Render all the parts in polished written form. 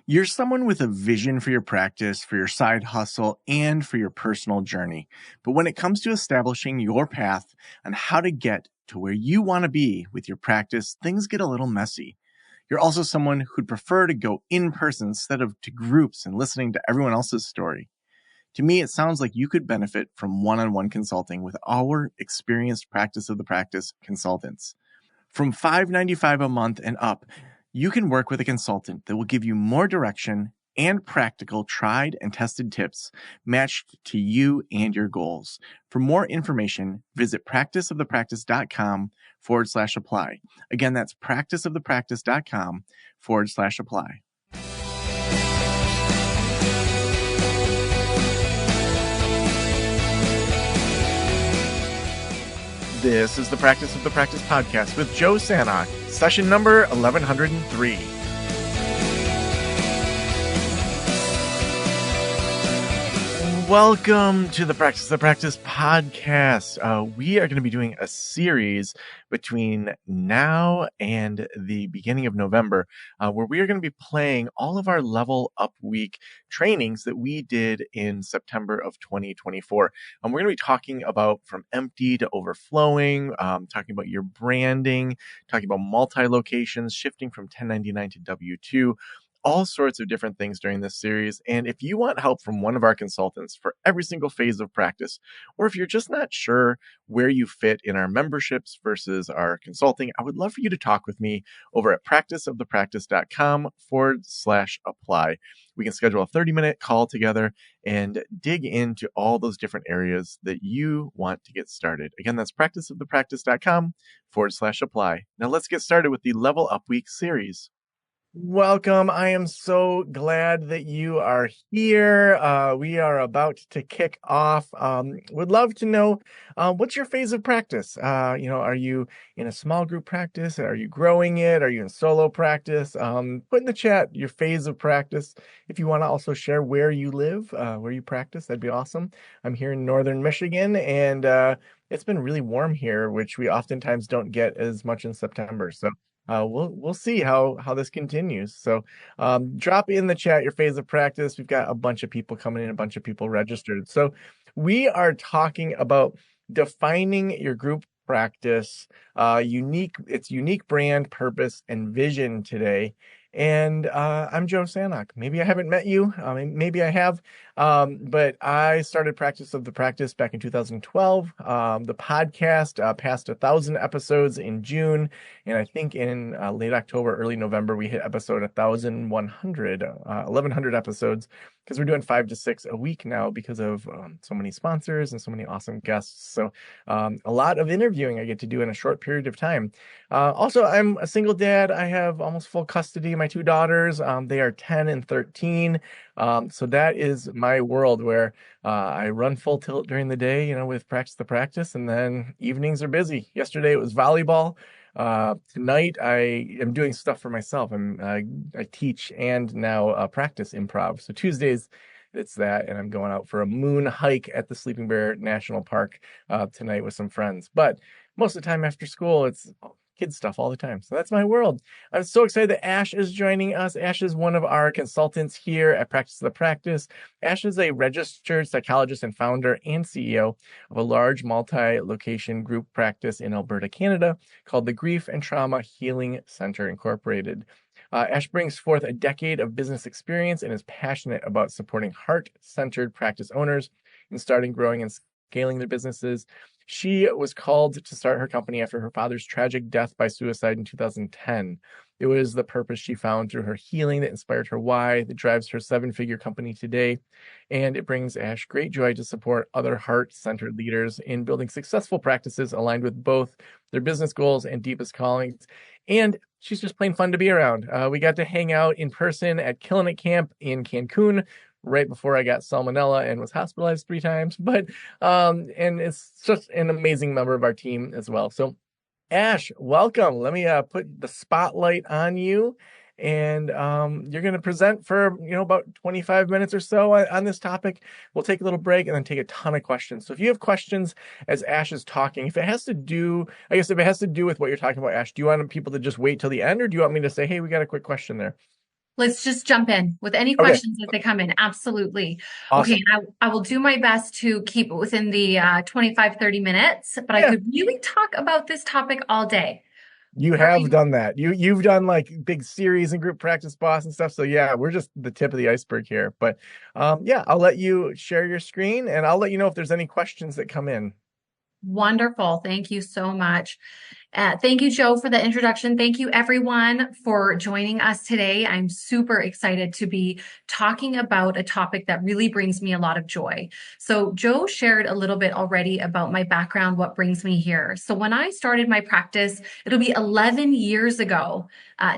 You're someone with a vision for your practice, for your side hustle, and for your personal journey. But when it comes to establishing your path on how to get to where you want to be with your practice, things get a little messy. You're also someone who'd prefer to go in person instead of to groups and listening to everyone else's story. To me, it sounds like you could benefit from one-on-one consulting with our experienced practice of the practice consultants. From $5.95 a month and up, you can work with a consultant that will give you more direction and practical tried and tested tips matched to you and your goals. For more information, visit practiceofthepractice.com/apply. Again, that's practiceofthepractice.com/apply. This is the Practice of the Practice podcast with Joe Sanok, session number 1103. Welcome to the Practice of the Practice podcast. We are going to be doing a series between now and the beginning of November, where we are going to be playing all of our Level Up Week trainings that we did in September of 2024. We're going to be talking about from empty to overflowing, talking about your branding, talking about multi-locations, shifting from 1099 to W-2, all sorts of different things during this series. And if you want help from one of our consultants for every single phase of practice, or if you're just not sure where you fit in our memberships versus our consulting, I would love for you to talk with me over at practiceofthepractice.com/apply. We can schedule a 30-minute call together and dig into all those different areas that you want to get started. Again, that's practiceofthepractice.com/apply. Now let's get started with the Level Up Week series. Welcome. I am so glad that you are here. We are about to kick off. Would love to know what's your phase of practice? Are you in a small group practice? Are you growing it? Are you in solo practice? Put in the chat your phase of practice. If you want to also share where you live, where you practice, that'd be awesome. I'm here in northern Michigan, and it's been really warm here, which we oftentimes don't get as much in September. So we'll see how this continues. So drop in the chat your phase of practice. We've got a bunch of people coming in, a bunch of people registered. So we are talking about defining your group practice, its unique brand, purpose, and vision today. And I'm Joe Sanok. Maybe I haven't met you. Maybe I have. But I started Practice of the Practice back in 2012. The podcast passed 1,000 episodes in June. And I think in late October, early November, we hit episode 1,100 episodes, because we're doing 5 to 6 a week now because of so many sponsors and so many awesome guests. So a lot of interviewing I get to do in a short period of time. Also, I'm a single dad. I have almost full custody of my 2 daughters. They are 10 and 13. So that is my world, where I run full tilt during the day, with Practice the Practice, and then evenings are busy. Yesterday it was volleyball. Tonight I am doing stuff for myself. I teach and now practice improv. So Tuesdays it's that, and I'm going out for a moon hike at the Sleeping Bear National Park tonight with some friends. But most of the time after school, it's kids stuff all the time. So that's my world. I'm so excited that Ash is joining us. Ash is one of our consultants here at Practice of the Practice. Ash is a registered psychologist and founder and CEO of a large multi-location group practice in Alberta, Canada, called the Grief and Trauma Healing Center Incorporated. Ash brings forth a decade of business experience and is passionate about supporting heart-centered practice owners in starting, growing, and scaling their businesses. She was called to start her company after her father's tragic death by suicide in 2010. It was the purpose she found through her healing that inspired her why, that drives her 7-figure company today. And it brings Ash great joy to support other heart-centered leaders in building successful practices aligned with both their business goals and deepest callings. And she's just plain fun to be around. We got to hang out in person at Killing It Camp in Cancun right before I got salmonella and was hospitalized 3 times. But and it's such an amazing member of our team as well. So Ash, welcome. Let me put the spotlight on you, and you're going to present for about 25 minutes or so on this topic. We'll take a little break and then take a ton of questions. So if you have questions as Ash is talking, if it has to do with what you're talking about, Ash, do you want people to just wait till the end, or do you want me to say, hey, we got a quick question there? let's just jump in with any Okay, questions as they come in. Absolutely. Okay, awesome. I will do my best to keep it within the 25, 30 minutes, but I Yeah, could really talk about this topic all day. you Are have you done that. You've done like big series and group practice boss and stuff. So yeah, we're just the tip of the iceberg here. But yeah, I'll let you share your screen and I'll let you know if there's any questions that come in. wonderful? Thank you so much. Thank you, Joe, for the introduction. Thank you, everyone, for joining us today. I'm super excited to be talking about a topic that really brings me a lot of joy. So, Joe shared a little bit already about my background, what brings me here. So, when I started my practice, it'll be 11 years ago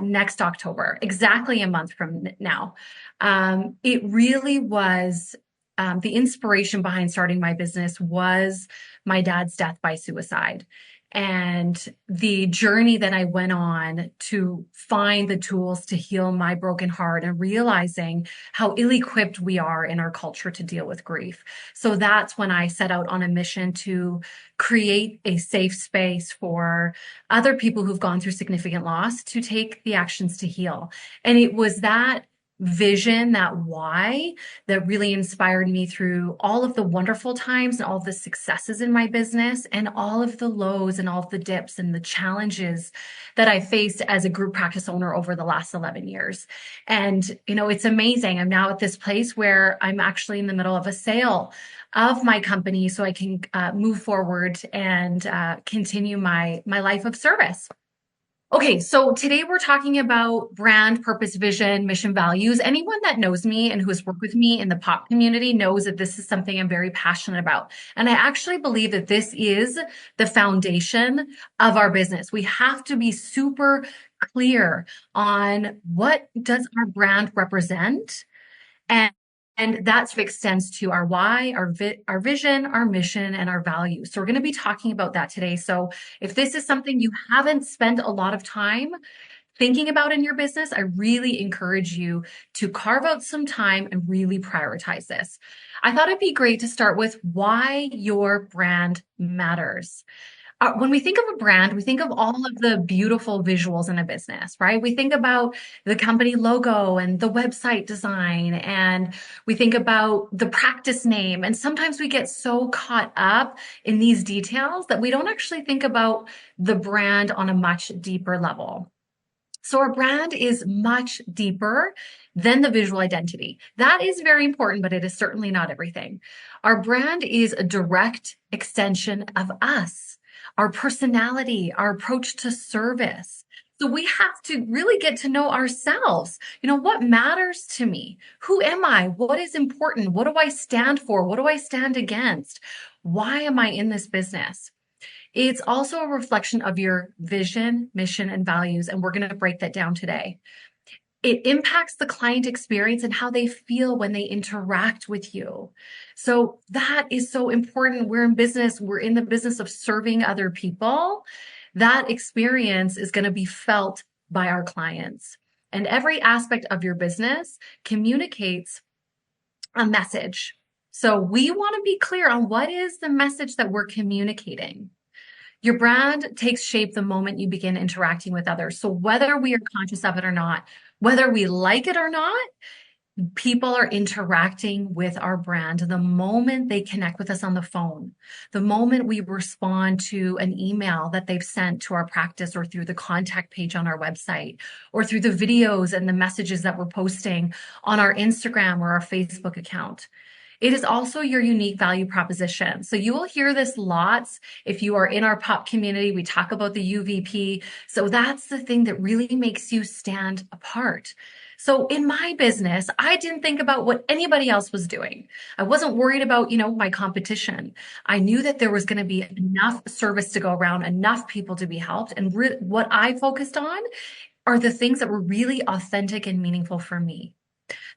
next October, exactly a month from now. It really was. The inspiration behind starting my business was my dad's death by suicide and the journey that I went on to find the tools to heal my broken heart and realizing how ill-equipped we are in our culture to deal with grief. So that's when I set out on a mission to create a safe space for other people who've gone through significant loss to take the actions to heal. And it was that vision, that why, that really inspired me through all of the wonderful times and all of the successes in my business and all of the lows and all of the dips and the challenges that I faced as a group practice owner over the last 11 years. And, it's amazing. I'm now at this place where I'm actually in the middle of a sale of my company so I can move forward and continue my life of service. Okay, so today we're talking about brand, purpose, vision, mission, values. Anyone that knows me and who has worked with me in the pop community knows that this is something I'm very passionate about. And I actually believe that this is the foundation of our business. We have to be super clear on what does our brand represent, and that sort of extends to our why, our vision, our mission, and our values. So we're going to be talking about that today. So if this is something you haven't spent a lot of time thinking about in your business, I really encourage you to carve out some time and really prioritize this. I thought it'd be great to start with why your brand matters. When we think of a brand, we think of all of the beautiful visuals in a business, right? We think about the company logo and the website design, and we think about the practice name. And sometimes we get so caught up in these details that we don't actually think about the brand on a much deeper level. So our brand is much deeper than the visual identity. That is very important, but it is certainly not everything. Our brand is a direct extension of us, our personality, our approach to service. So we have to really get to know ourselves. What matters to me? Who am I? What is important? What do I stand for? What do I stand against? Why am I in this business? It's also a reflection of your vision, mission, and values, and we're going to break that down today. It impacts the client experience and how they feel when they interact with you. So that is so important. We're in business, we're in the business of serving other people. That experience is going to be felt by our clients. And every aspect of your business communicates a message. So we want to be clear on what is the message that we're communicating. Your brand takes shape the moment you begin interacting with others. So whether we are conscious of it or not, whether we like it or not, people are interacting with our brand the moment they connect with us on the phone, the moment we respond to an email that they've sent to our practice or through the contact page on our website, or through the videos and the messages that we're posting on our Instagram or our Facebook account. It is also your unique value proposition. So you will hear this lots if you are in our pop community. We talk about the UVP. So that's the thing that really makes you stand apart. So in my business, I didn't think about what anybody else was doing. I wasn't worried about, my competition. I knew that there was going to be enough service to go around, enough people to be helped. And what I focused on are the things that were really authentic and meaningful for me.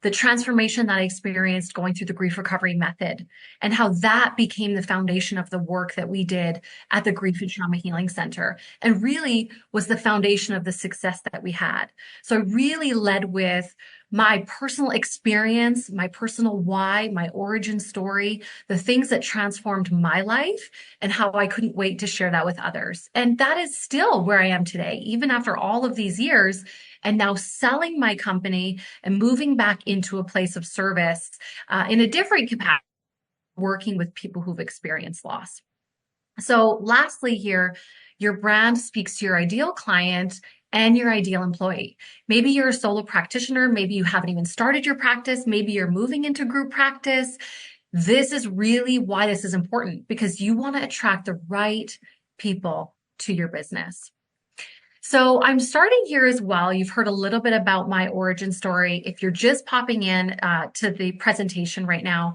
The transformation that I experienced going through the grief recovery method, and how that became the foundation of the work that we did at the Grief and Trauma Healing Center, and really was the foundation of the success that we had. So I really led with my personal experience, my personal why, my origin story, the things that transformed my life, and how I couldn't wait to share that with others. And that is still where I am today, even after all of these years. and now selling my company and moving back into a place of service in a different capacity, working with people who've experienced loss. So, lastly, here, your brand speaks to your ideal client and your ideal employee. Maybe you're a solo practitioner. Maybe you haven't even started your practice. Maybe you're moving into group practice. This is really why this is important, because you want to attract the right people to your business. So I'm starting here as well. You've heard a little bit about my origin story. If you're just popping in to the presentation right now,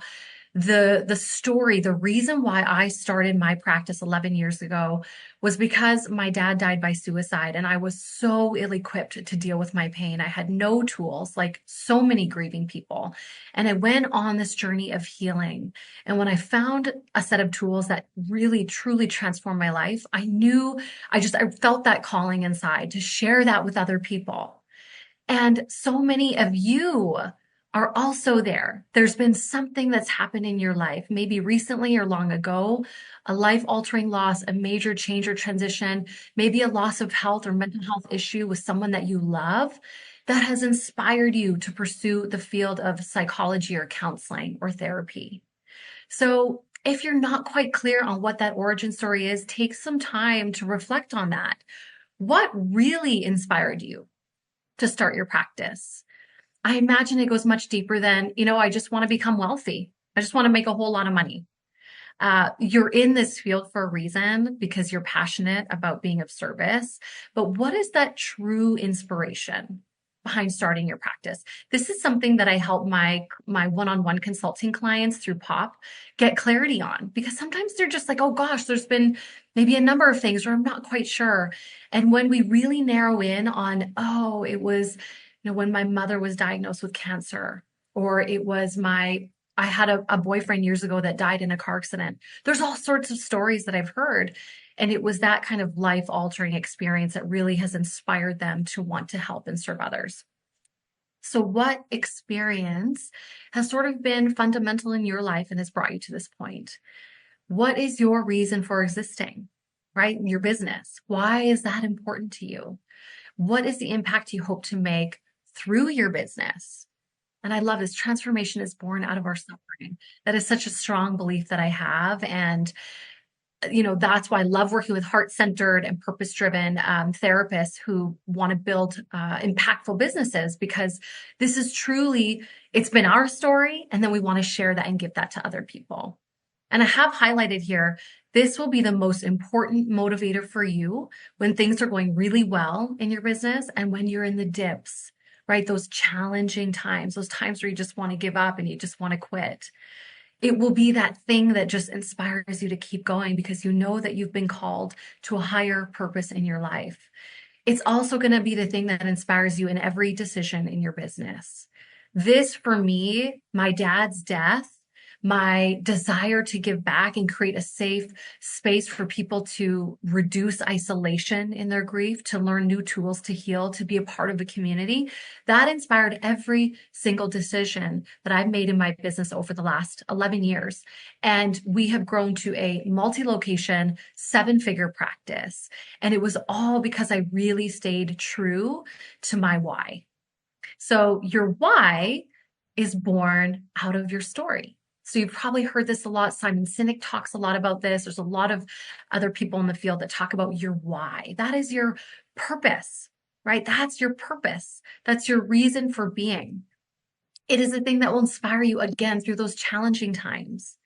the story, the reason why I started my practice 11 years ago was because my dad died by suicide, and I was so ill-equipped to deal with my pain. I had no tools, like so many grieving people. And I went on this journey of healing. And when I found a set of tools that really, truly transformed my life, I knew I felt that calling inside to share that with other people. And so many of you are also there. There's been something that's happened in your life, maybe recently or long ago, a life-altering loss, a major change or transition, maybe a loss of health or mental health issue with someone that you love that has inspired you to pursue the field of psychology or counseling or therapy. So if you're not quite clear on what that origin story is, take some time to reflect on that. What really inspired you to start your practice? I imagine it goes much deeper than, I just want to become wealthy. I just want to make a whole lot of money. You're in this field for a reason because you're passionate about being of service. But what is that true inspiration behind starting your practice? This is something that I help my one-on-one consulting clients through POP get clarity on, because sometimes they're just like, oh gosh, there's been maybe a number of things where I'm not quite sure. And when we really narrow in on, oh, it was, when my mother was diagnosed with cancer, or it was I had a boyfriend years ago that died in a car accident. There's all sorts of stories that I've heard. And it was that kind of life altering experience that really has inspired them to want to help and serve others. So, what experience has sort of been fundamental in your life and has brought you to this point? What is your reason for existing, right? Your business. Why is that important to you? What is the impact you hope to make through your business? And I love this. Transformation is born out of our suffering. That is such a strong belief that I have. And, that's why I love working with heart-centered and purpose-driven therapists who want to build impactful businesses, because this is truly, it's been our story. And then we want to share that and give that to other people. And I have highlighted here, this will be the most important motivator for you when things are going really well in your business and when you're in the dips, right? Those challenging times, those times where you just want to give up and you just want to quit. It will be that thing that just inspires you to keep going because you know that you've been called to a higher purpose in your life. It's also going to be the thing that inspires you in every decision in your business. This, for me, my dad's death, my desire to give back and create a safe space for people to reduce isolation in their grief, to learn new tools to heal, to be a part of the community, that inspired every single decision that I've made in my business over the last 11 years. And we have grown to a multi-location, 7-figure practice. And it was all because I really stayed true to my why. So your why is born out of your story. So you've probably heard this a lot. Simon Sinek talks a lot about this. There's a lot of other people in the field that talk about your why. That is your purpose, right? That's your purpose. That's your reason for being. It is the thing that will inspire you again through those challenging times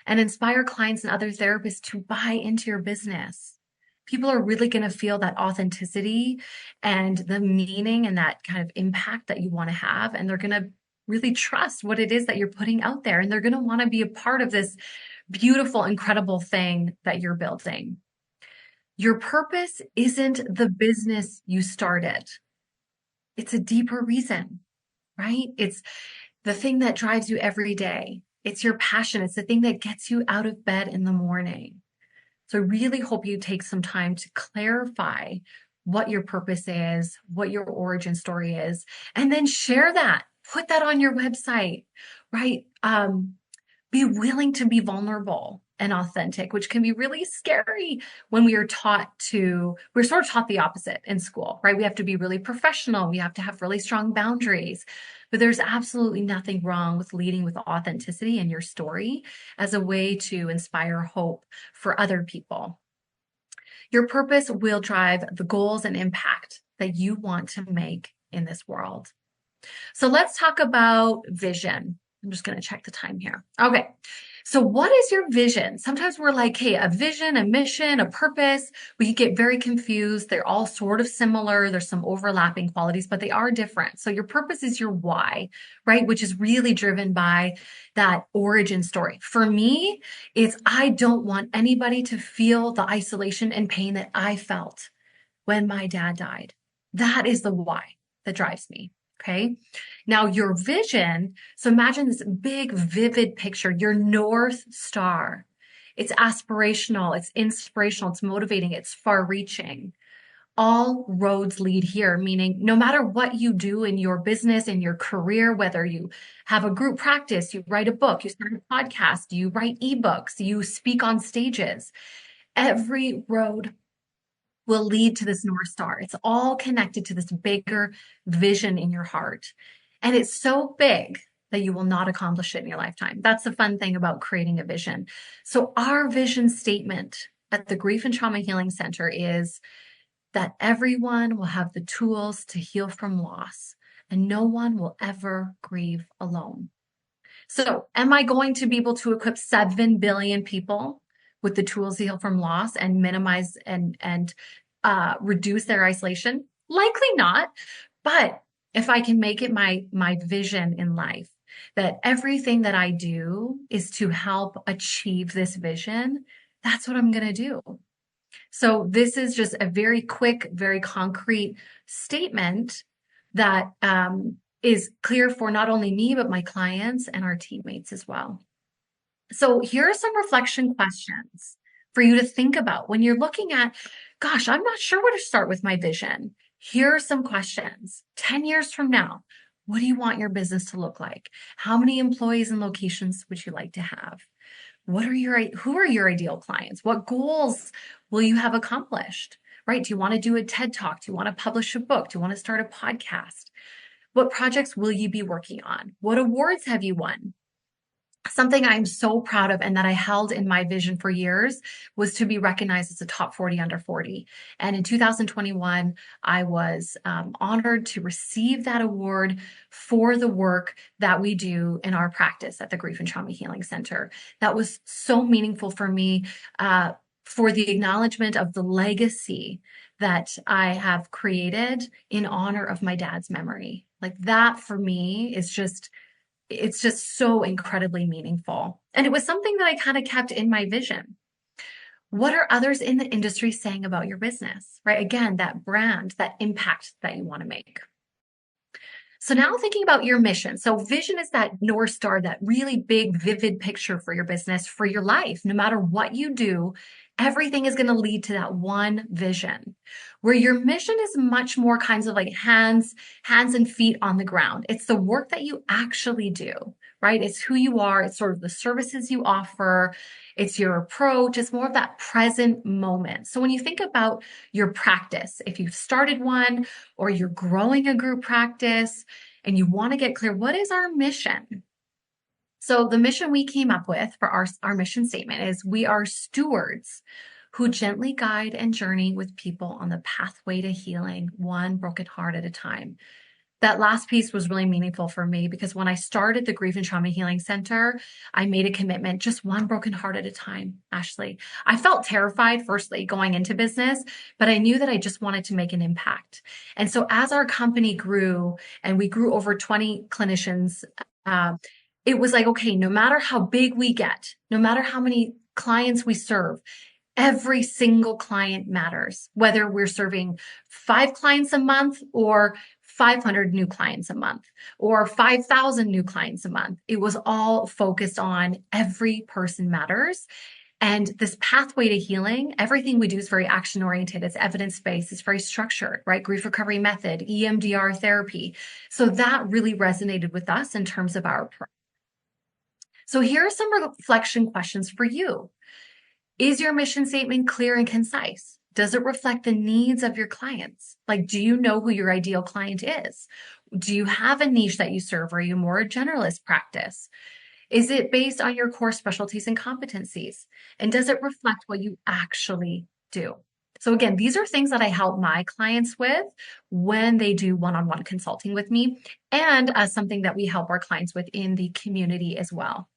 and inspire clients and other therapists to buy into your business. People are really going to feel that authenticity and the meaning and that kind of impact that you want to have. And they're going to really trust what it is that you're putting out there. And they're going to want to be a part of this beautiful, incredible thing that you're building. Your purpose isn't the business you started. It's a deeper reason, right? It's the thing that drives you every day. It's your passion. It's the thing that gets you out of bed in the morning. So I really hope you take some time to clarify what your purpose is, what your origin story is, and then share that. Put that on your website, right? Be willing to be vulnerable. and authentic, which can be really scary when we're sort of taught the opposite in school, right? We have to be really professional. We have to have really strong boundaries. But there's absolutely nothing wrong with leading with authenticity in your story as a way to inspire hope for other people. Your purpose will drive the goals and impact that you want to make in this world. So let's talk about vision. I'm just going to check the time here. Okay. So what is your vision? Sometimes we're like, hey, a vision, a mission, a purpose. We get very confused. They're all sort of similar. There's some overlapping qualities, but they are different. So your purpose is your why, right? Which is really driven by that origin story. For me, it's I don't want anybody to feel the isolation and pain that I felt when my dad died. That is the why that drives me. Okay. Now your vision. So imagine this big, vivid picture, your North Star. It's aspirational. It's inspirational. It's motivating. It's far reaching. All roads lead here, meaning no matter what you do in your business, in your career, whether you have a group practice, you write a book, you start a podcast, you write ebooks, you speak on stages, every road will lead to this North Star. It's all connected to this bigger vision in your heart. And it's so big that you will not accomplish it in your lifetime. That's the fun thing about creating a vision. So our vision statement at the Grief and Trauma Healing Center is that everyone will have the tools to heal from loss, and no one will ever grieve alone. So am I going to be able to equip 7 billion people with the tools to heal from loss and minimize and reduce their isolation? Likely not. But if I can make it my vision in life, that everything that I do is to help achieve this vision, that's what I'm going to do. So this is just a very quick, very concrete statement that is clear for not only me, but my clients and our teammates as well. So here are some reflection questions for you to think about when you're looking at, gosh, I'm not sure where to start with my vision. Here are some questions. 10 years from now, what do you want your business to look like? How many employees and locations would you like to have? Who are your ideal clients? What goals will you have accomplished? Right? Do you want to do a TED Talk? Do you want to publish a book? Do you want to start a podcast? What projects will you be working on? What awards have you won? Something I'm so proud of and that I held in my vision for years was to be recognized as a top 40 under 40. And in 2021, I was honored to receive that award for the work that we do in our practice at the Grief and Trauma Healing Center. That was so meaningful for me, for the acknowledgement of the legacy that I have created in honor of my dad's memory. Like that for me is it's just so incredibly meaningful. And it was something that I kind of kept in my vision. What are others in the industry saying about your business, right? Again, that brand, that impact that you want to make. So now thinking about your mission. So vision is that North Star, that really big, vivid picture for your business, for your life. No matter what you do, everything is going to lead to that one vision, where your mission is much more kinds of like hands and feet on the ground. It's the work that you actually do, right? It's who you are. It's sort of the services you offer. It's your approach. It's more of that present moment. So when you think about your practice, if you've started one or you're growing a group practice and you want to get clear, what is our mission? So the mission we came up with for our mission statement is we are stewards who gently guide and journey with people on the pathway to healing, one broken heart at a time. That last piece was really meaningful for me because when I started the Grief and Trauma Healing Center, I made a commitment, just one broken heart at a time, Ashley. I felt terrified, firstly, going into business, but I knew that I just wanted to make an impact. And so as our company grew and we grew over 20 clinicians, it was like, okay, no matter how big we get, no matter how many clients we serve, every single client matters, whether we're serving 5 clients a month or 500 new clients a month or 5,000 new clients a month. It was all focused on every person matters. And this pathway to healing, everything we do is very action oriented. It's evidence based. It's very structured, right? Grief recovery method, EMDR therapy. So that really resonated with us in terms of our approach. So here are some reflection questions for you. Is your mission statement clear and concise? Does it reflect the needs of your clients? Like, do you know who your ideal client is? Do you have a niche that you serve? Or are you more a generalist practice? Is it based on your core specialties and competencies? And does it reflect what you actually do? So again, these are things that I help my clients with when they do one-on-one consulting with me, and something that we help our clients with in the community as well.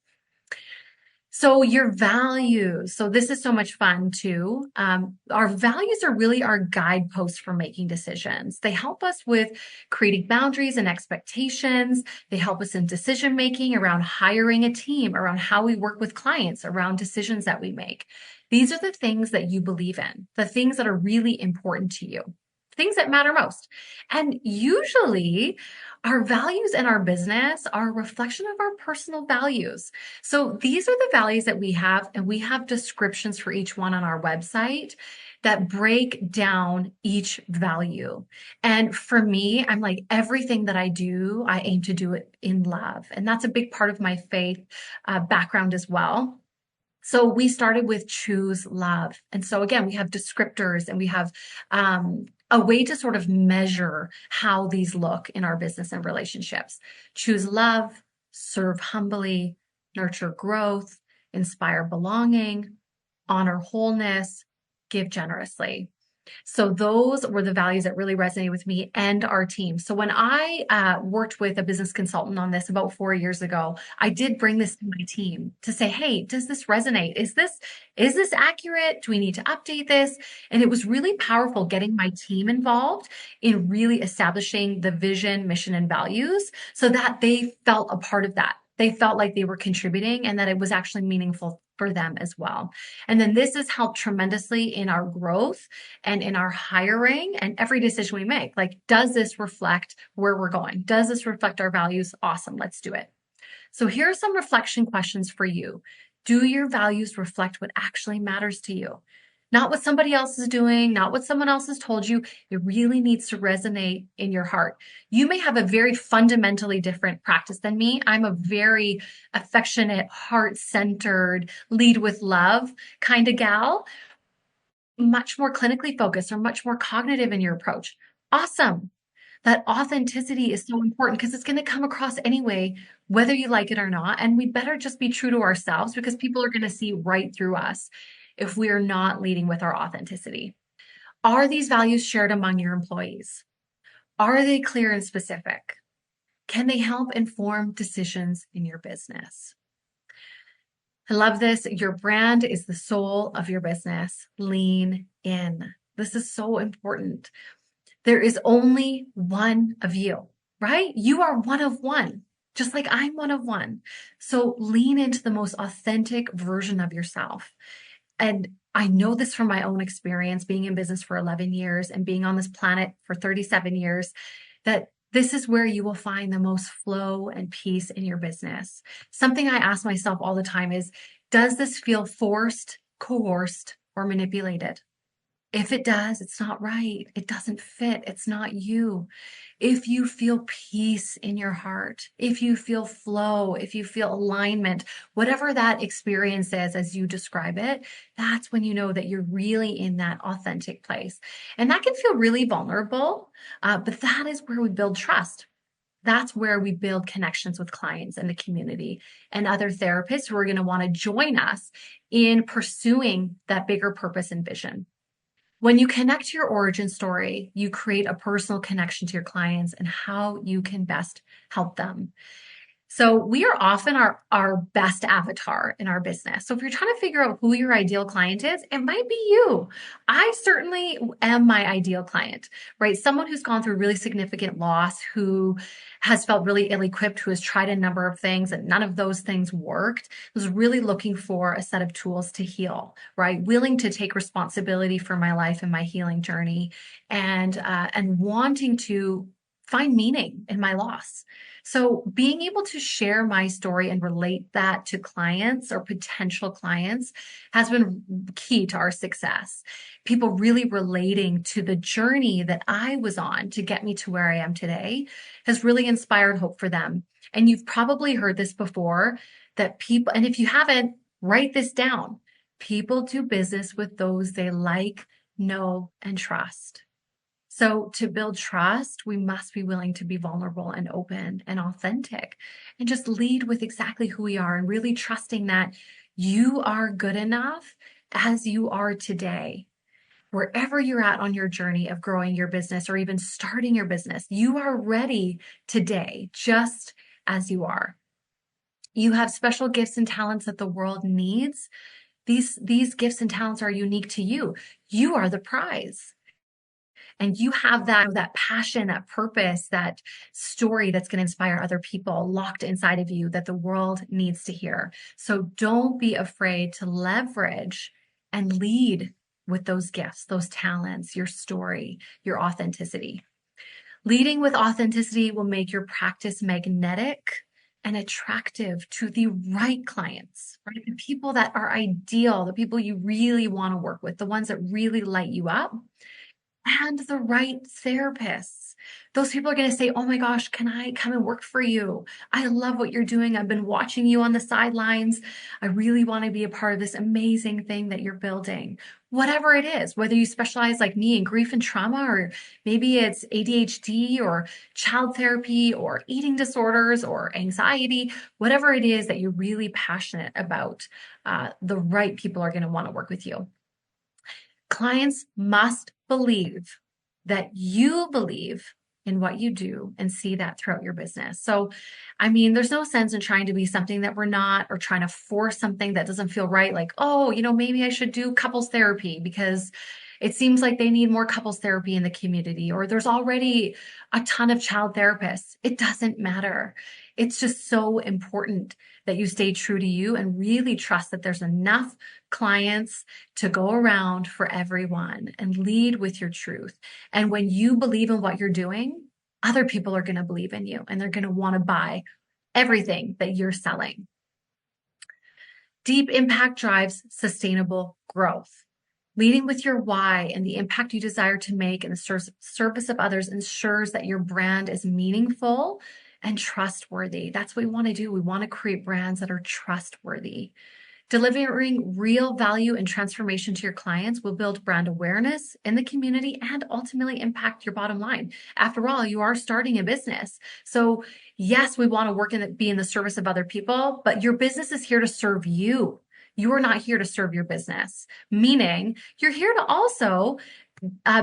So your values. So this is so much fun too. Our values are really our guideposts for making decisions. They help us with creating boundaries and expectations. They help us in decision making around hiring a team, around how we work with clients, around decisions that we make. These are the things that you believe in, the things that are really important to you, things that matter most. And usually our values in our business are a reflection of our personal values. So these are the values that we have, and we have descriptions for each one on our website that break down each value. And for me, I'm like, everything that I do, I aim to do it in love. And that's a big part of my faith background as well. So we started with choose love. And so again, we have descriptors, and we have a way to sort of measure how these look in our business and relationships. Choose love, serve humbly, nurture growth, inspire belonging, honor wholeness, give generously. So those were the values that really resonated with me and our team. So when I worked with a business consultant on this about 4 years ago, I did bring this to my team to say, hey, does this resonate? Is this accurate? Do we need to update this? And it was really powerful getting my team involved in really establishing the vision, mission, and values so that they felt a part of that. They felt like they were contributing and that it was actually meaningful for them as well. And then this has helped tremendously in our growth and in our hiring and every decision we make. Like, does this reflect where we're going? Does this reflect our values? Awesome, let's do it. So here are some reflection questions for you. Do your values reflect what actually matters to you? Not what somebody else is doing, not what someone else has told you. It really needs to resonate in your heart. You may have a very fundamentally different practice than me. I'm a very affectionate, heart-centered, lead with love kind of gal, much more clinically focused or much more cognitive in your approach. Awesome. That authenticity is so important because it's going to come across anyway, whether you like it or not. And we better just be true to ourselves because people are going to see right through us if we are not leading with our authenticity. Are these values shared among your employees? Are they clear and specific? Can they help inform decisions in your business? I love this. Your brand is the soul of your business. Lean in. This is so important. There is only one of you, right? You are one of one, just like I'm one of one. So lean into the most authentic version of yourself. And I know this from my own experience, being in business for 11 years and being on this planet for 37 years, that this is where you will find the most flow and peace in your business. Something I ask myself all the time is, does this feel forced, coerced, or manipulated? If it does, it's not right. It doesn't fit. It's not you. If you feel peace in your heart, if you feel flow, if you feel alignment, whatever that experience is as you describe it, that's when you know that you're really in that authentic place. And that can feel really vulnerable, but that is where we build trust. That's where we build connections with clients and the community and other therapists who are going to want to join us in pursuing that bigger purpose and vision. When you connect to your origin story, you create a personal connection to your clients and how you can best help them. So we are often our best avatar in our business. So if you're trying to figure out who your ideal client is, it might be you. I certainly am my ideal client, right? Someone who's gone through really significant loss, who has felt really ill-equipped, who has tried a number of things and none of those things worked, was really looking for a set of tools to heal, right? Willing to take responsibility for my life and my healing journey, and wanting to find meaning in my loss. So being able to share my story and relate that to clients or potential clients has been key to our success. People really relating to the journey that I was on to get me to where I am today has really inspired hope for them. And you've probably heard this before that people, and if you haven't, write this down. People do business with those they like, know, and trust. So to build trust, we must be willing to be vulnerable and open and authentic and just lead with exactly who we are and really trusting that you are good enough as you are today. Wherever you're at on your journey of growing your business or even starting your business, you are ready today, just as you are. You have special gifts and talents that the world needs. These gifts and talents are unique to you. You are the prize. And you have that passion, that purpose, that story that's going to inspire other people locked inside of you that the world needs to hear. So don't be afraid to leverage and lead with those gifts, those talents, your story, your authenticity. Leading with authenticity will make your practice magnetic and attractive to the right clients, right? The people that are ideal, the people you really want to work with, the ones that really light you up, and the right therapists. Those people are going to say, oh my gosh, can I come and work for you? I love what you're doing. I've been watching you on the sidelines. I really want to be a part of this amazing thing that you're building. Whatever it is, whether you specialize like me in grief and trauma, or maybe it's ADHD or child therapy or eating disorders or anxiety, whatever it is that you're really passionate about, the right people are going to want to work with you. Clients must believe that you believe in what you do and see that throughout your business. So, I mean, there's no sense in trying to be something that we're not or trying to force something that doesn't feel right. Like, oh, maybe I should do couples therapy because it seems like they need more couples therapy in the community, or there's already a ton of child therapists. It doesn't matter. It's just so important that you stay true to you and really trust that there's enough clients to go around for everyone, and lead with your truth. And when you believe in what you're doing, other people are going to believe in you and they're going to want to buy everything that you're selling. Deep impact drives sustainable growth. Leading with your why and the impact you desire to make in the service of others ensures that your brand is meaningful and trustworthy. That's what we want to do. We want to create brands that are trustworthy. Delivering real value and transformation to your clients will build brand awareness in the community and ultimately impact your bottom line. After all, you are starting a business. So yes, we want to work be in the service of other people, but your business is here to serve you. You are not here to serve your business, meaning you're here to also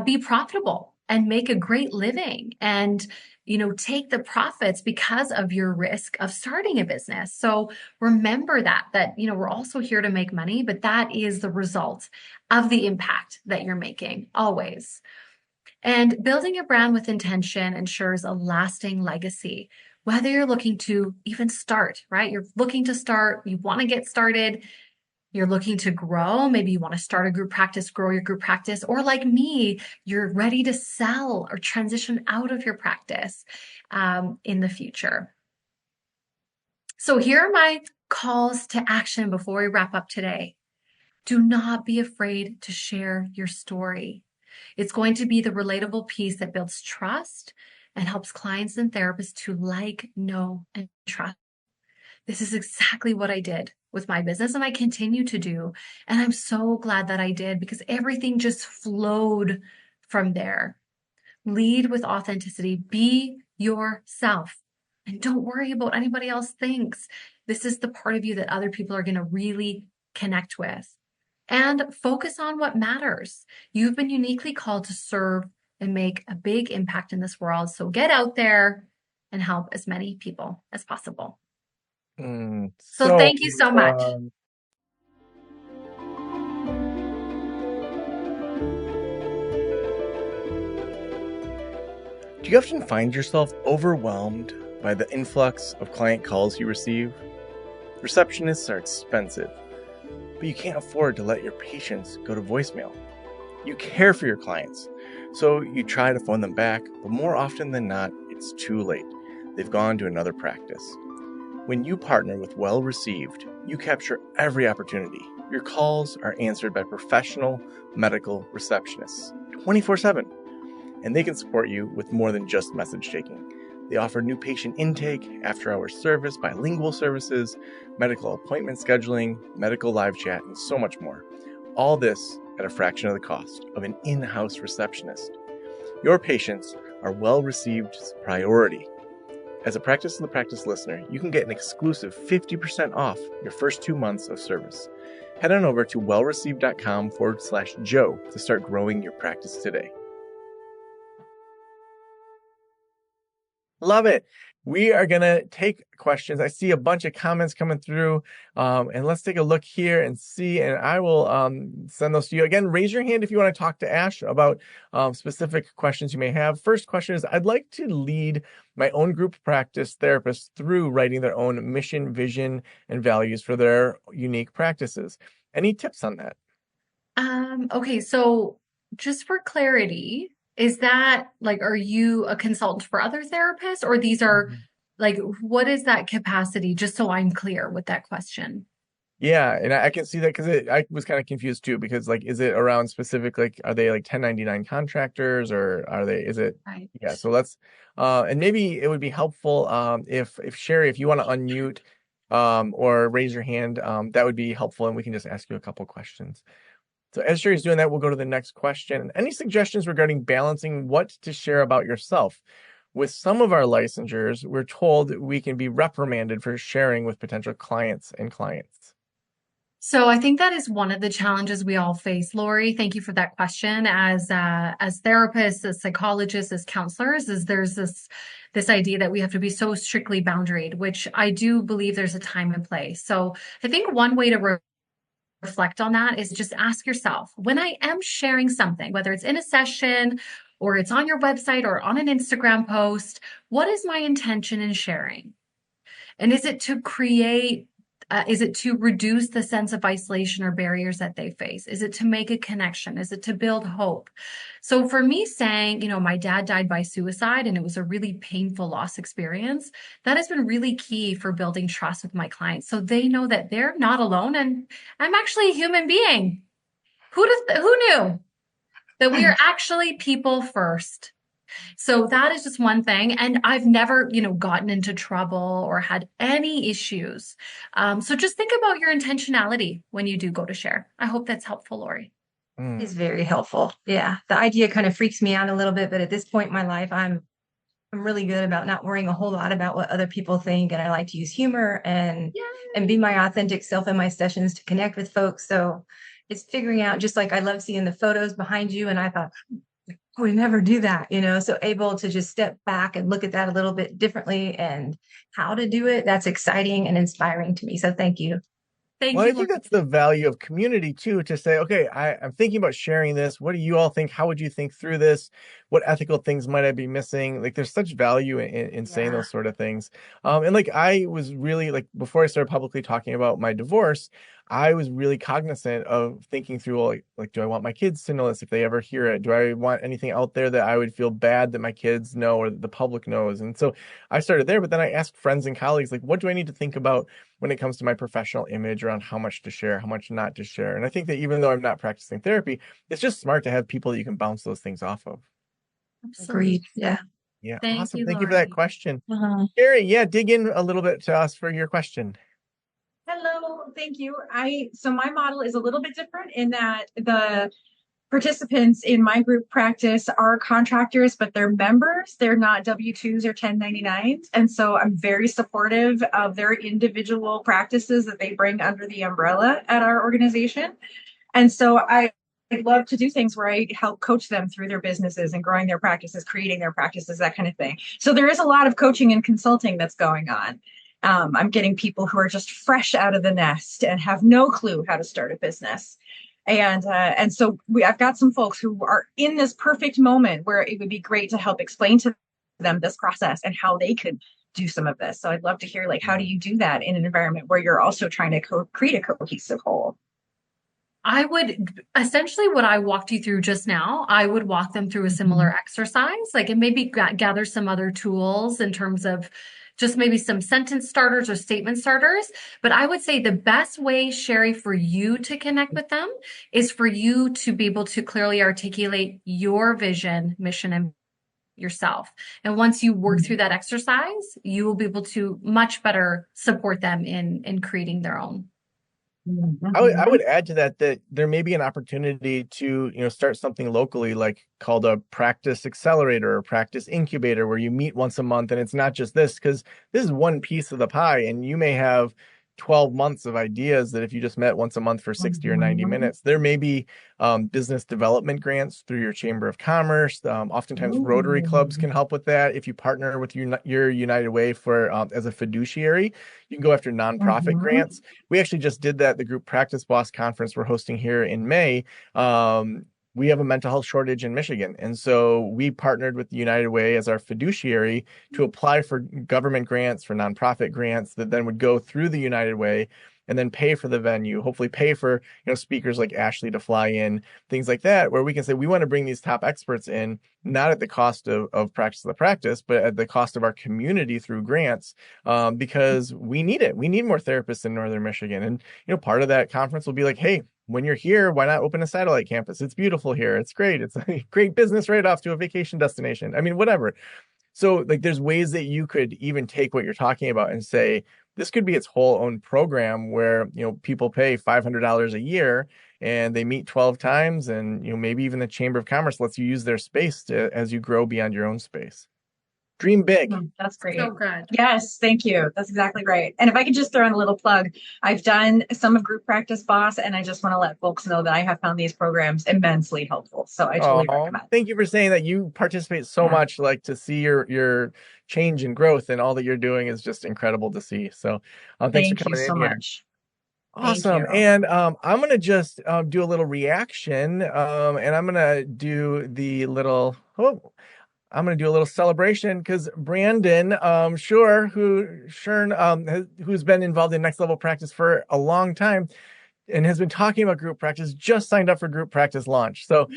be profitable and make a great living and take the profits because of your risk of starting a business. So remember that we're also here to make money, but that is the result of the impact that you're making always. And building a brand with intention ensures a lasting legacy. Whether you're looking to even start, right? You're looking to start, you want to get started, you're looking to grow, maybe you want to start a group practice, grow your group practice, or like me, you're ready to sell or transition out of your practice in the future. So here are my calls to action before we wrap up today. Do not be afraid to share your story. It's going to be the relatable piece that builds trust and helps clients and therapists to like, know, and trust. This is exactly what I did with my business and I continue to do. And I'm so glad that I did because everything just flowed from there. Lead with authenticity. Be yourself. And don't worry about what anybody else thinks. This is the part of you that other people are going to really connect with. And focus on what matters. You've been uniquely called to serve and make a big impact in this world. So get out there and help as many people as possible. So So, thank you so much. do you often find yourself overwhelmed by the influx of client calls you receive? Receptionists are expensive, but you can't afford to let your patients go to voicemail. You care for your clients, so you try to phone them back, but more often than not, it's too late. They've gone to another practice. When you partner with Well Received, you capture every opportunity. Your calls are answered by professional medical receptionists 24/7, and they can support you with more than just message taking. They offer new patient intake, after-hours service, bilingual services, medical appointment scheduling, medical live chat, and so much more. All this at a fraction of the cost of an in-house receptionist. Your patients are well-received priority. As a Practice of the Practice listener, you can get an exclusive 50% off your first 2 months of service. Head on over to wellreceived.com/Joe to start growing your practice today. Love it. We are going to take questions. I see a bunch of comments coming through, and let's take a look here and see, and I will send those to you. Again, raise your hand if you want to talk to Ash about specific questions you may have. First question is, I'd like to lead my own group practice therapists through writing their own mission, vision, and values for their unique practices. Any tips on that? Okay, so just for clarity, is that like, are you a consultant for other therapists, or these are like, what is that capacity? Just so I'm clear with that question. Yeah, and I can see that because I was kind of confused too, because like, is it around specific, like, are they like 1099 contractors, or is it, Right. yeah, so let's, and maybe it would be helpful, if Sherry, if you want to unmute, or raise your hand, that would be helpful, and we can just ask you a couple questions. So as Sherry's doing that, we'll go to the next question. Any suggestions regarding balancing what to share about yourself? With some of our licensures, we're told we can be reprimanded for sharing with potential clients and clients. So I think that is one of the challenges we all face, Lori. Thank you for that question. As therapists, as psychologists, as counselors, is there's this idea that we have to be so strictly boundaried, which I do believe there's a time and place. So I think one way to reflect on that is just ask yourself, when I am sharing something, whether it's in a session or it's on your website or on an Instagram post, what is my intention in sharing? And is it to is it to reduce the sense of isolation or barriers that they face? Is it to make a connection? Is it to build hope? So for me saying, my dad died by suicide and it was a really painful loss experience, that has been really key for building trust with my clients. So they know that they're not alone and I'm actually a human being. Who knew that we are actually people first? So that is just one thing. And I've never, gotten into trouble or had any issues. So just think about your intentionality when you do go to share. I hope that's helpful, Lori. Is very helpful. Yeah. The idea kind of freaks me out a little bit, but at this point in my life, I'm really good about not worrying a whole lot about what other people think. And I like to use humor and be my authentic self in my sessions to connect with folks. So it's figuring out, just like I love seeing the photos behind you. And I thought, I would never do that, so able to just step back and look at that a little bit differently and how to do it. That's exciting and inspiring to me. So thank you. Thank Well, you, I think Lori. that's the value of community too, to say, okay, I'm thinking about sharing this. What do you all think? How would you think through this? What ethical things might I be missing? Like, there's such value in saying those sort of things. And like, I was really like, before I started publicly talking about my divorce, I was really cognizant of thinking through, like, do I want my kids to know this if they ever hear it? Do I want anything out there that I would feel bad that my kids know or that the public knows? And so I started there, but then I asked friends and colleagues, like, what do I need to think about when it comes to my professional image around how much to share, how much not to share? And I think that even though I'm not practicing therapy, it's just smart to have people that you can bounce those things off of. Agreed. Yeah. Yeah. Thank Awesome. you, Thank you for that Lori. question. Gary, yeah, dig in a little bit to us for your question. Hello, thank you. So my model is a little bit different in that the participants in my group practice are contractors, but they're members. They're not W-2s or 1099s. And so I'm very supportive of their individual practices that they bring under the umbrella at our organization. And so I love to do things where I help coach them through their businesses and growing their practices, creating their practices, that kind of thing. So there is a lot of coaching and consulting that's going on. I'm getting people who are just fresh out of the nest and have no clue how to start a business. And so I've got some folks who are in this perfect moment where it would be great to help explain to them this process and how they could do some of this. So I'd love to hear, like, how do you do that in an environment where you're also trying to create a cohesive whole? I would essentially what I walked you through just now, I would walk them through a similar exercise, like, and maybe gather some other tools in terms of just maybe some sentence starters or statement starters. But I would say the best way, Sherry, for you to connect with them is for you to be able to clearly articulate your vision, mission, and yourself. And once you work through that exercise, you will be able to much better support them in creating their own. I would add to that that there may be an opportunity to, start something locally like called a practice accelerator or practice incubator where you meet once a month, and it's not just this, because this is one piece of the pie and you may have 12 months of ideas that if you just met once a month for 60 or 90 minutes, there may be business development grants through your Chamber of Commerce. Oftentimes Rotary clubs can help with that. If you partner with your United Way for as a fiduciary, you can go after nonprofit grants. We actually just did that at the Group Practice Boss Conference we're hosting here in May. We have a mental health shortage in Michigan. And so we partnered with the United Way as our fiduciary to apply for government grants, for nonprofit grants that then would go through the United Way and then pay for the venue, hopefully pay for, speakers like Ashley to fly in, things like that, where we can say we want to bring these top experts in, not at the cost of Practice the Practice, but at the cost of our community through grants, because we need it. We need more therapists in Northern Michigan. And, part of that conference will be like, hey, when you're here, why not open a satellite campus? It's beautiful here. It's great. It's a great business right off to a vacation destination. I mean, whatever. So like there's ways that you could even take what you're talking about and say, this could be its whole own program where, people pay $500 a year and they meet 12 times. And, maybe even the Chamber of Commerce lets you use their space as you grow beyond your own space. Dream big. That's great. So good. Yes, thank you. That's exactly right. And if I could just throw in a little plug, I've done some of Group Practice Boss, and I just want to let folks know that I have found these programs immensely helpful. So I totally recommend. Thank you for saying that. You participate so much, like to see your change and growth, and all that you're doing is just incredible to see. So thanks for coming in so here. Much. Awesome. And I'm going to just do a little reaction, and I'm going to do the little, I'm going to do a little celebration because Brandon, who's been involved in Next Level Practice for a long time and has been talking about group practice, just signed up for group practice launch. So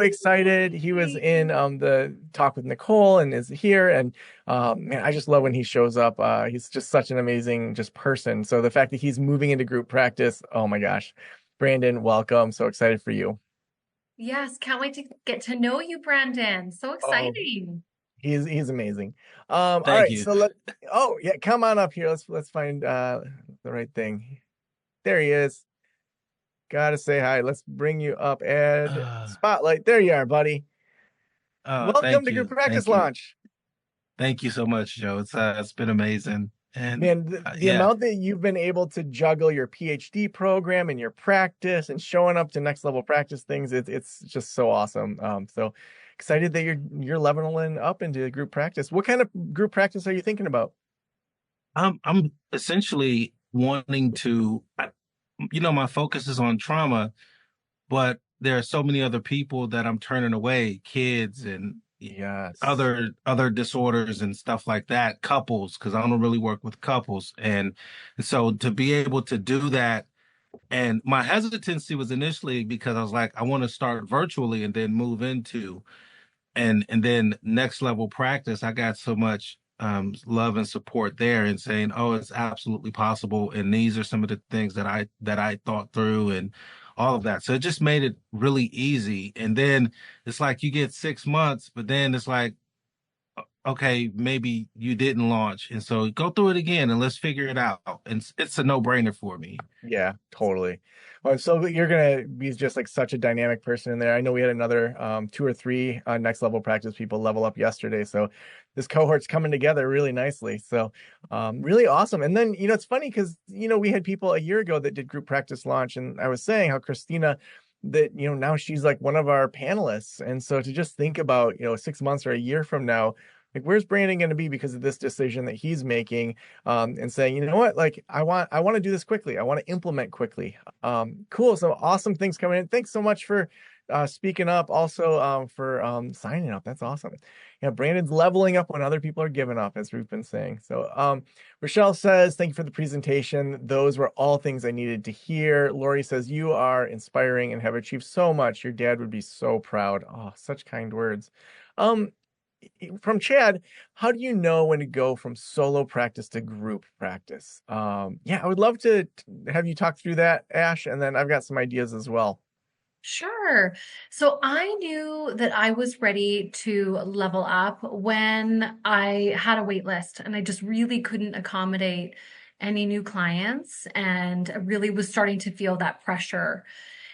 excited. He was in the talk with Nicole and is here. And man, I just love when he shows up. He's just such an amazing person. So the fact that he's moving into group practice, oh my gosh. Brandon, welcome. So excited for you. Yes, can't wait to get to know you, Brandon. So exciting. He's amazing. All right, you. so come on up here. Let's find the right thing. There he is. Gotta say hi. Let's bring you up. Add spotlight. There you are, buddy. Welcome to Group Practice Launch. Thank you so much, Joe. It's been amazing. And man, the amount that you've been able to juggle your PhD program and your practice and showing up to Next Level Practice things, it's just so awesome. So excited that you're leveling up into group practice. What kind of group practice are you thinking about? I'm essentially wanting to, my focus is on trauma, but there are so many other people that I'm turning away, kids and other disorders and stuff like that, couples, because I don't really work with couples. And so to be able to do that, and my hesitancy was initially because I was like, I want to start virtually and then move into, and then Next Level Practice, I got so much love and support there and saying, oh, it's absolutely possible. And these are some of the things that I thought through and all of that. So it just made it really easy. And then it's like you get 6 months, but then it's like, okay, maybe you didn't launch. And so go through it again and let's figure it out. And it's a no-brainer for me. Yeah, totally. Well, so you're going to be just like such a dynamic person in there. I know we had another 2 or 3 Next Level Practice people level up yesterday. So this cohort's coming together really nicely. So really awesome. And then, it's funny because, we had people a year ago that did group practice launch. And I was saying how Christina, that, now she's like one of our panelists. And so to just think about, 6 months or a year from now, like, where's Brandon going to be because of this decision that he's making, and saying, you know what, like, I want to do this quickly. I want to implement quickly. Cool. So awesome things coming in. Thanks so much for speaking up. Also for signing up. That's awesome. Yeah, Brandon's leveling up when other people are giving up, as we've been saying. So Rochelle says, thank you for the presentation. Those were all things I needed to hear. Lori says, you are inspiring and have achieved so much. Your dad would be so proud. Oh, such kind words. From Chad, how do you know when to go from solo practice to group practice? I would love to have you talk through that, Ash, and then I've got some ideas as well. Sure. So I knew that I was ready to level up when I had a wait list and I just really couldn't accommodate any new clients and I really was starting to feel that pressure.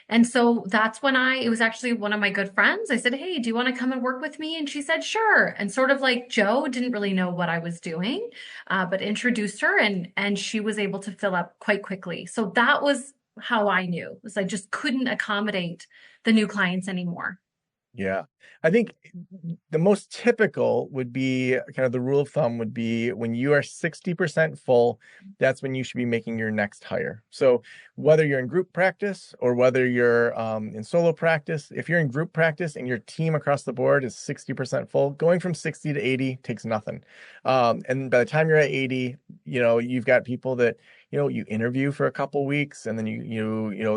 And so that's when it was actually one of my good friends. I said, "Hey, do you want to come and work with me?" And she said, "Sure." And sort of like Joe didn't really know what I was doing, but introduced her and she was able to fill up quite quickly. So that was how I knew, was I just couldn't accommodate the new clients anymore. Yeah. I think the most typical would be kind of the rule of thumb would be when you are 60% full, that's when you should be making your next hire. So whether you're in group practice or whether you're in solo practice, if you're in group practice and your team across the board is 60% full, going from 60 to 80 takes nothing. And by the time you're at 80, you've got people that you interview for a couple weeks and then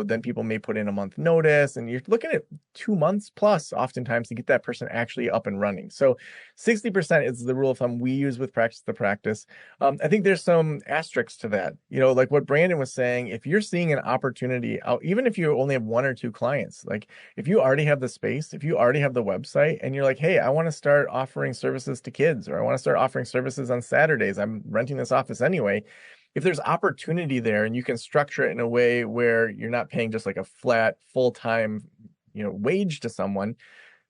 then people may put in a month notice and you're looking at 2 months plus oftentimes to get that person actually up and running. So 60% is the rule of thumb we use with practice to practice. I think there's some asterisks to that. Like what Brandon was saying, if you're seeing an opportunity out, even if you only have one or two clients, like if you already have the space, if you already have the website and you're like, hey, I want to start offering services to kids, or I want to start offering services on Saturdays, I'm renting this office anyway. If there's opportunity there and you can structure it in a way where you're not paying just like a flat full-time, wage to someone,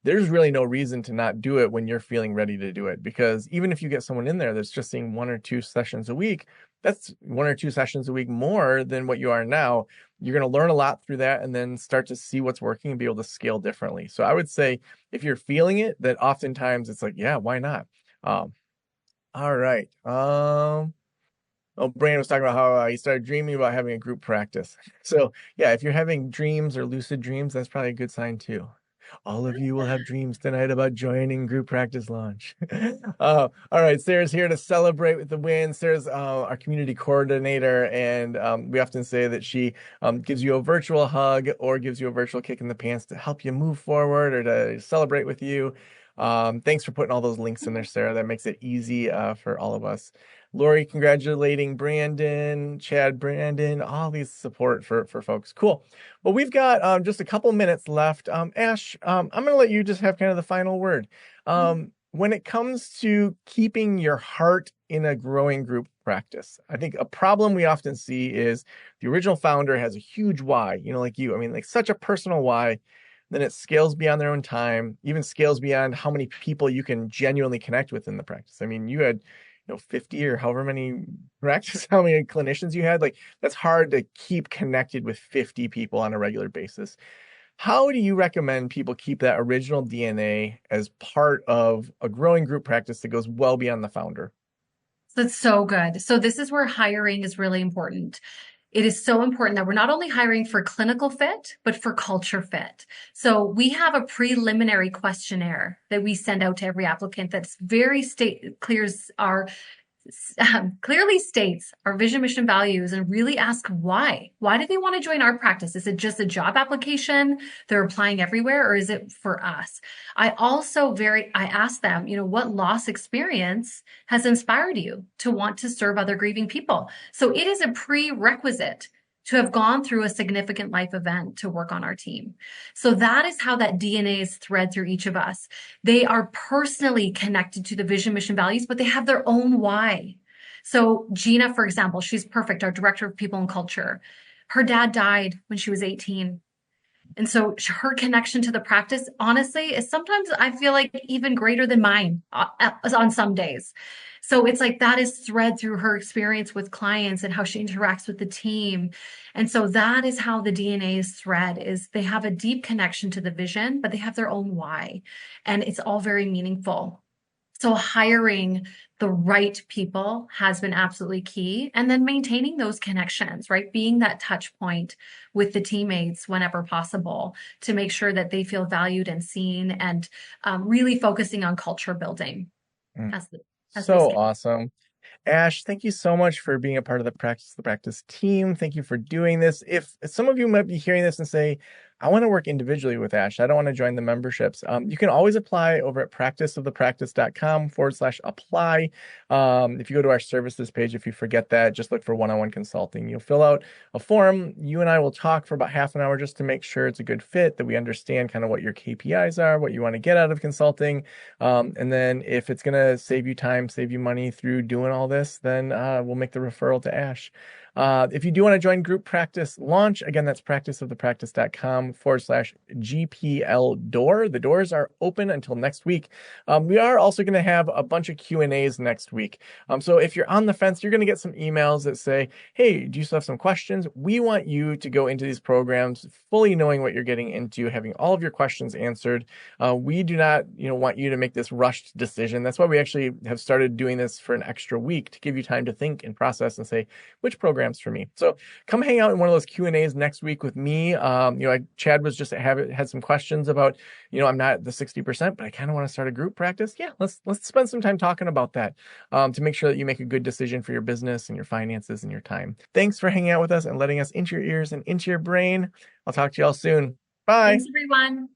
there's really no reason to not do it when you're feeling ready to do it. Because even if you get someone in there that's just seeing 1 or 2 sessions a week, that's 1 or 2 sessions a week more than what you are now. You're going to learn a lot through that and then start to see what's working and be able to scale differently. So I would say if you're feeling it, that oftentimes it's like, yeah, why not? All right. Oh, Brandon was talking about how he started dreaming about having a group practice. So, yeah, if you're having dreams or lucid dreams, that's probably a good sign too. All of you will have dreams tonight about joining group practice launch. All right, Sarah's here to celebrate with the win. Sarah's our community coordinator, and we often say that she gives you a virtual hug or gives you a virtual kick in the pants to help you move forward or to celebrate with you. Thanks for putting all those links in there, Sarah. That makes it easy for all of us. Lori congratulating Brandon, Chad, Brandon, all these support for folks. Cool. Well, we've got just a couple minutes left. Ash, I'm going to let you just have kind of the final word. When it comes to keeping your heart in a growing group practice, I think a problem we often see is the original founder has a huge why, like you. I mean, like such a personal why. Then it scales beyond their own time, even scales beyond how many people you can genuinely connect with in the practice. I mean, you had 50 or however many practice, how many clinicians you had, like that's hard to keep connected with 50 people on a regular basis. How do you recommend people keep that original DNA as part of a growing group practice that goes well beyond the founder? That's so good. So this is where hiring is really important. It is so important that we're not only hiring for clinical fit, but for culture fit. So we have a preliminary questionnaire that we send out to every applicant that's very clearly states our vision, mission, values, and really ask why. Why do they want to join our practice? Is it just a job application they're applying everywhere, or is it for us? I ask them, what loss experience has inspired you to want to serve other grieving people? So it is a prerequisite to have gone through a significant life event to work on our team. So that is how that DNA is thread through each of us. They are personally connected to the vision, mission, values, but they have their own why. So Gina, for example, she's perfect, our director of people and culture. Her dad died when she was 18. And so her connection to the practice, honestly, is sometimes I feel like even greater than mine on some days. So it's like that is thread through her experience with clients and how she interacts with the team. And so that is how the DNA is thread, is they have a deep connection to the vision, but they have their own why. And it's all very meaningful. So hiring the right people has been absolutely key. And then maintaining those connections, right? Being that touch point with the teammates whenever possible to make sure that they feel valued and seen, and really focusing on culture building as the So awesome. Ash, thank you so much for being a part of the practice team. Thank you for doing this. If some of you might be hearing this and say, I want to work individually with Ash. I don't want to join the memberships. You can always apply over at practiceofthepractice.com/apply. If you go to our services page, if you forget that, just look for one-on-one consulting. You'll fill out a form. You and I will talk for about half an hour just to make sure it's a good fit, that we understand kind of what your KPIs are, what you want to get out of consulting. And then if it's going to save you time, save you money through doing all this, then we'll make the referral to Ash. If you do want to join group practice launch, again, that's practiceofthepractice.com/GPL door. The doors are open until next week. We are also going to have a bunch of Q&As next week. So if you're on the fence, you're going to get some emails that say, hey, do you still have some questions? We want you to go into these programs fully knowing what you're getting into, having all of your questions answered. We do not, want you to make this rushed decision. That's why we actually have started doing this for an extra week, to give you time to think and process and say, which programs for me? So come hang out in one of those Q&As next week with me. Chad was just had some questions about, I'm not at the 60%, but I kind of want to start a group practice. Yeah, let's spend some time talking about that to make sure that you make a good decision for your business and your finances and your time. Thanks for hanging out with us and letting us into your ears and into your brain. I'll talk to you all soon. Bye. Thanks, everyone.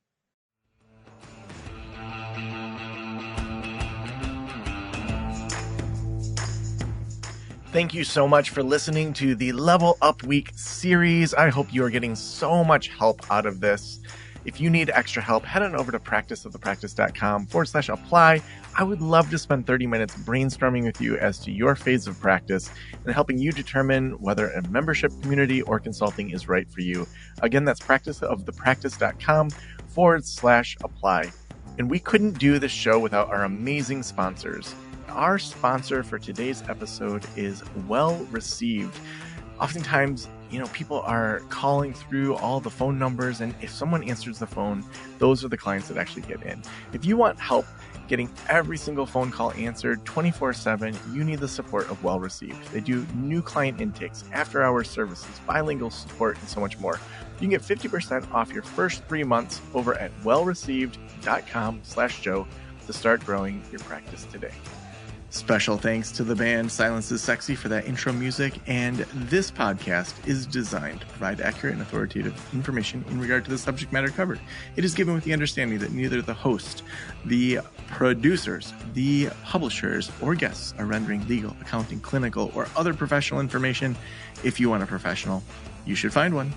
Thank you so much for listening to the Level Up Week series. I hope you are getting so much help out of this. If you need extra help, head on over to practiceofthepractice.com/apply. I would love to spend 30 minutes brainstorming with you as to your phase of practice and helping you determine whether a membership community or consulting is right for you. Again, that's practiceofthepractice.com/apply. And we couldn't do this show without our amazing sponsors. Our sponsor for today's episode is Well Received. Oftentimes, people are calling through all the phone numbers, and if someone answers the phone, those are the clients that actually get in. If you want help getting every single phone call answered 24/7, you need the support of Well Received. They do new client intakes, after-hours services, bilingual support, and so much more. You can get 50% off your first 3 months over at wellreceived.com/Joe to start growing your practice today. Special thanks to the band Silence is Sexy for that intro music, and this podcast is designed to provide accurate and authoritative information in regard to the subject matter covered. It is given with the understanding that neither the host, the producers, the publishers, or guests are rendering legal, accounting, clinical, or other professional information. If you want a professional, you should find one.